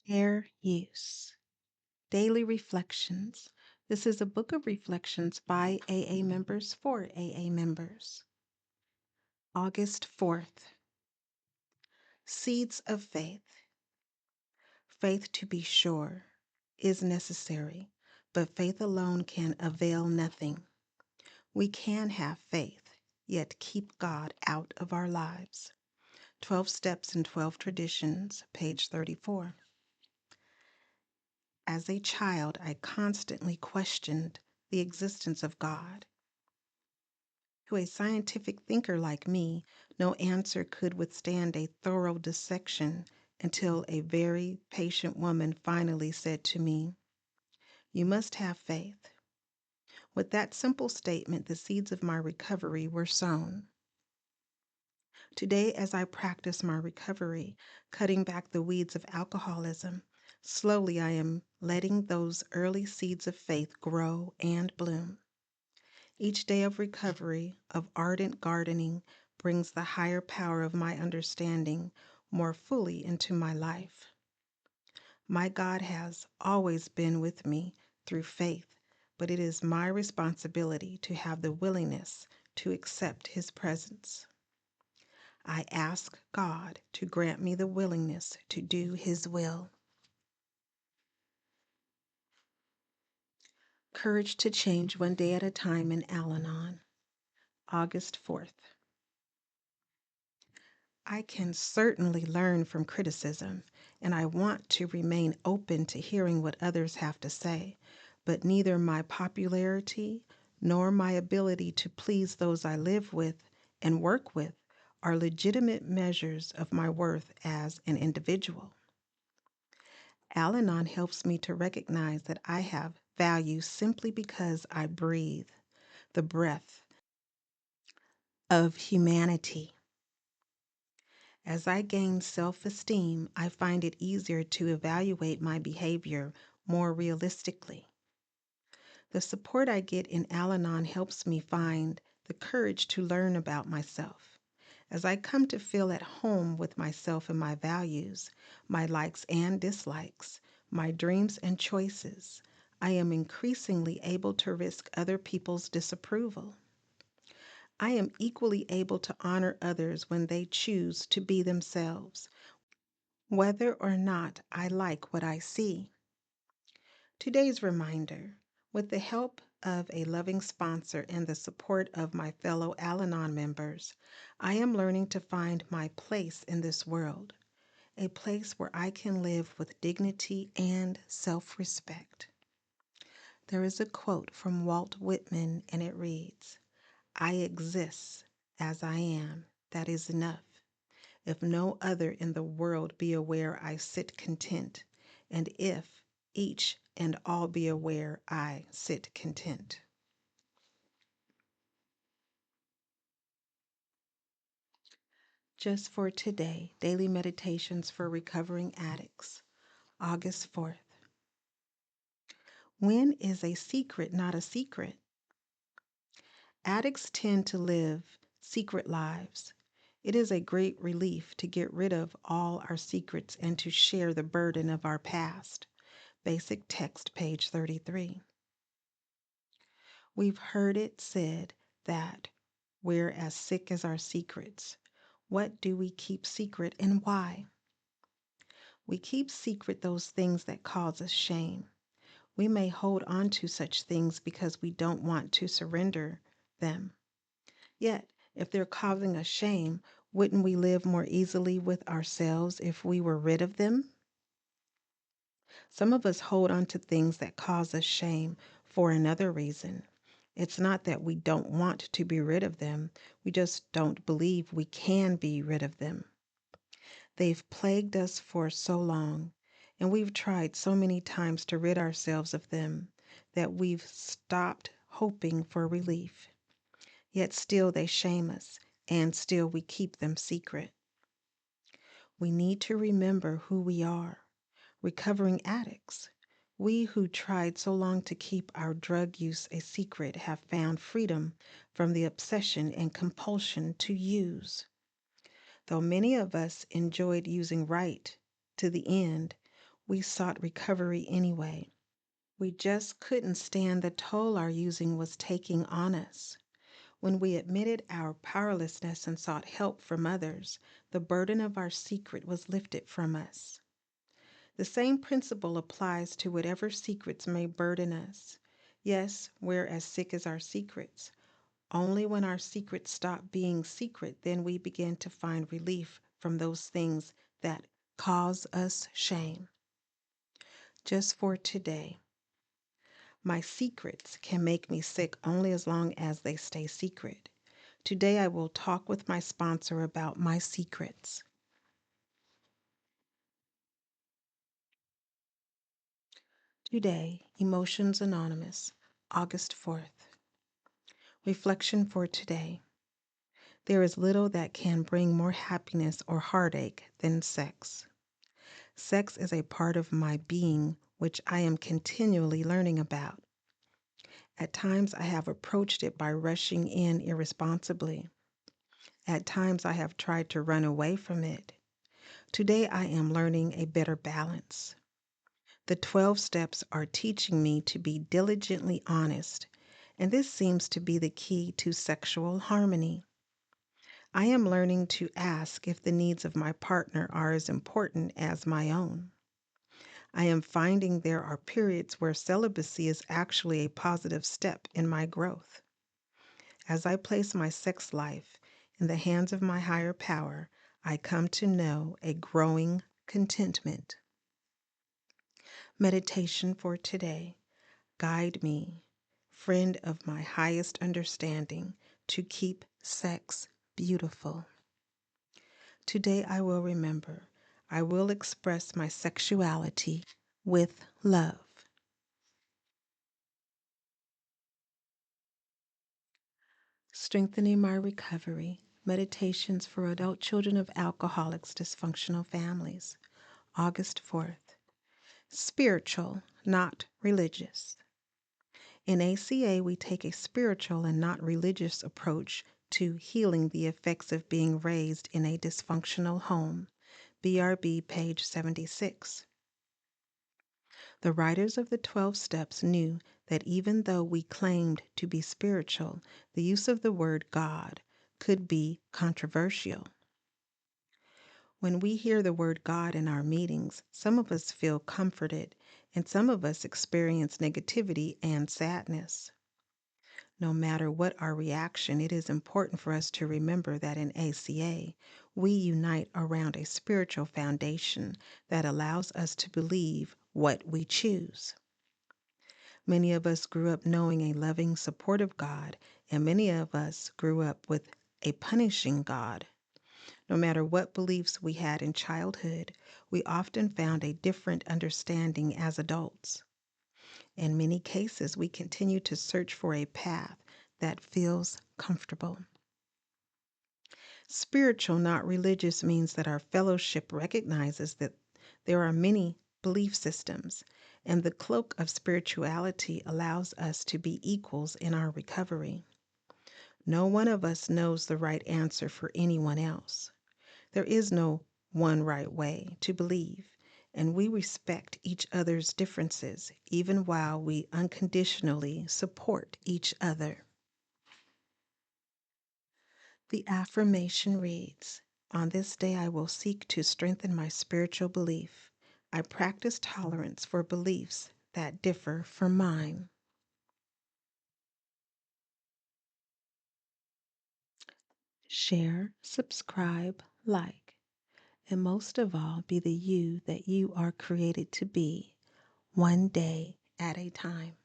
Fair use. Daily reflections. This is a book of reflections by AA members for AA members. August 4th. Seeds of faith. Faith, to be sure, is necessary, but faith alone can avail nothing. We can have faith, yet keep God out of our lives. 12 Steps and 12 Traditions, page 34. As a child, I constantly questioned the existence of God. To a scientific thinker like me, no answer could withstand a thorough dissection until a very patient woman finally said to me, "You must have faith." With that simple statement, the seeds of my recovery were sown. Today, as I practice my recovery, cutting back the weeds of alcoholism, slowly I am letting those early seeds of faith grow and bloom. Each day of recovery, of ardent gardening, brings the higher power of my understanding more fully into my life. My God has always been with me through faith, but it is my responsibility to have the willingness to accept His presence. I ask God to grant me the willingness to do His will. Courage to Change One Day at a Time in Al-Anon, August 4th. I can certainly learn from criticism, and I want to remain open to hearing what others have to say, but neither my popularity nor my ability to please those I live with and work with are legitimate measures of my worth as an individual. Al-Anon helps me to recognize that I have value simply because I breathe the breath of humanity. As I gain self-esteem, I find it easier to evaluate my behavior more realistically. The support I get in Al-Anon helps me find the courage to learn about myself. As I come to feel at home with myself and my values, my likes and dislikes, my dreams and choices, I am increasingly able to risk other people's disapproval. I am equally able to honor others when they choose to be themselves, whether or not I like what I see. Today's reminder: with the help of a loving sponsor and the support of my fellow Al-Anon members, I am learning to find my place in this world, a place where I can live with dignity and self-respect. There is a quote from Walt Whitman, and it reads, "I exist as I am. That is enough. If no other in the world be aware, I sit content. And if each and all be aware, I sit content." Just for today, Daily Meditations for Recovering Addicts, August 4th. When is a secret not a secret? Addicts tend to live secret lives. It is a great relief to get rid of all our secrets and to share the burden of our past. Basic text, page 33. We've heard it said that we're as sick as our secrets. What do we keep secret and why? We keep secret those things that cause us shame. We may hold on to such things because we don't want to surrender them. Yet, if they're causing us shame, wouldn't we live more easily with ourselves if we were rid of them? Some of us hold on to things that cause us shame for another reason. It's not that we don't want to be rid of them. We just don't believe we can be rid of them. They've plagued us for so long, and we've tried so many times to rid ourselves of them that we've stopped hoping for relief. Yet still they shame us, and still we keep them secret. We need to remember who we are. Recovering addicts. We who tried so long to keep our drug use a secret have found freedom from the obsession and compulsion to use. Though many of us enjoyed using right to the end, We sought recovery anyway. We just couldn't stand the toll our using was taking on us. When we admitted our powerlessness and sought help from others, the burden of our secret was lifted from us. The same principle applies to whatever secrets may burden us. Yes, we're as sick as our secrets. Only when our secrets stop being secret, then we begin to find relief from those things that cause us shame. Just for today, my secrets can make me sick only as long as they stay secret. Today I will talk with my sponsor about my secrets. Today, Emotions Anonymous, August 4th. Reflection for today. There is little that can bring more happiness or heartache than sex. Sex is a part of my being which I am continually learning about. At times I have approached it by rushing in irresponsibly. At times I have tried to run away from it. Today I am learning a better balance. The 12 steps are teaching me to be diligently honest, and this seems to be the key to sexual harmony. I am learning to ask if the needs of my partner are as important as my own. I am finding there are periods where celibacy is actually a positive step in my growth. As I place my sex life in the hands of my higher power, I come to know a growing contentment. Meditation for today. Guide me, friend of my highest understanding, to keep sex beautiful. Today I will remember, I will express my sexuality with love. Strengthening my recovery. Meditations for adult children of alcoholics, dysfunctional families. August 4th. Spiritual, not religious. In ACA, we take a spiritual and not religious approach to healing the effects of being raised in a dysfunctional home. BRB, page 76. The writers of the 12 Steps knew that even though we claimed to be spiritual, the use of the word God could be controversial. When we hear the word God in our meetings, some of us feel comforted and some of us experience negativity and sadness. No matter what our reaction, it is important for us to remember that in ACA, we unite around a spiritual foundation that allows us to believe what we choose. Many of us grew up knowing a loving, supportive God, and many of us grew up with a punishing God. No matter what beliefs we had in childhood, we often found a different understanding as adults. In many cases, we continue to search for a path that feels comfortable. Spiritual, not religious, means that our fellowship recognizes that there are many belief systems, and the cloak of spirituality allows us to be equals in our recovery. No one of us knows the right answer for anyone else. There is no one right way to believe, and we respect each other's differences, even while we unconditionally support each other. The affirmation reads, "On this day I will seek to strengthen my spiritual belief. I practice tolerance for beliefs that differ from mine." Share, subscribe, like, and most of all, be the you that you are created to be, one day at a time.